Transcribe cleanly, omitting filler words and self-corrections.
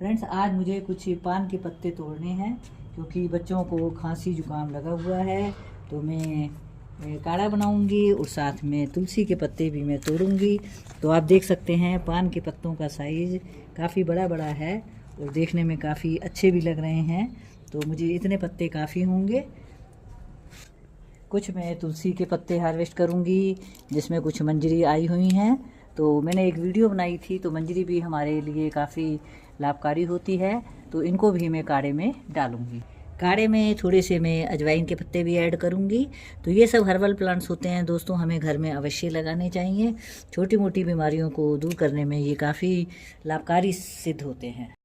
Friends, आज मुझे कुछ पान के पत्ते तोड़ने हैं क्योंकि बच्चों को खांसी जुकाम लगा हुआ है। तो मैं काढ़ा बनाऊंगी और साथ में तुलसी के पत्ते भी मैं तोड़ूंगी। तो आप देख सकते हैं पान के पत्तों का साइज़ काफ़ी बड़ा बड़ा है और देखने में काफ़ी अच्छे भी लग रहे हैं। तो मुझे इतने पत्ते काफ़ी होंगे। कुछ मैं तुलसी के पत्ते हार्वेस्ट करूंगी जिसमें कुछ मंजरी आई हुई हैं। तो मैंने एक वीडियो बनाई थी, तो मंजरी भी हमारे लिए काफ़ी लाभकारी होती है, तो इनको भी मैं काढ़े में डालूंगी। काढ़े में थोड़े से मैं अजवाइन के पत्ते भी ऐड करूंगी। तो ये सब हर्बल प्लांट्स होते हैं दोस्तों, हमें घर में अवश्य लगाने चाहिए। छोटी मोटी बीमारियों को दूर करने में ये काफ़ी लाभकारी सिद्ध होते हैं।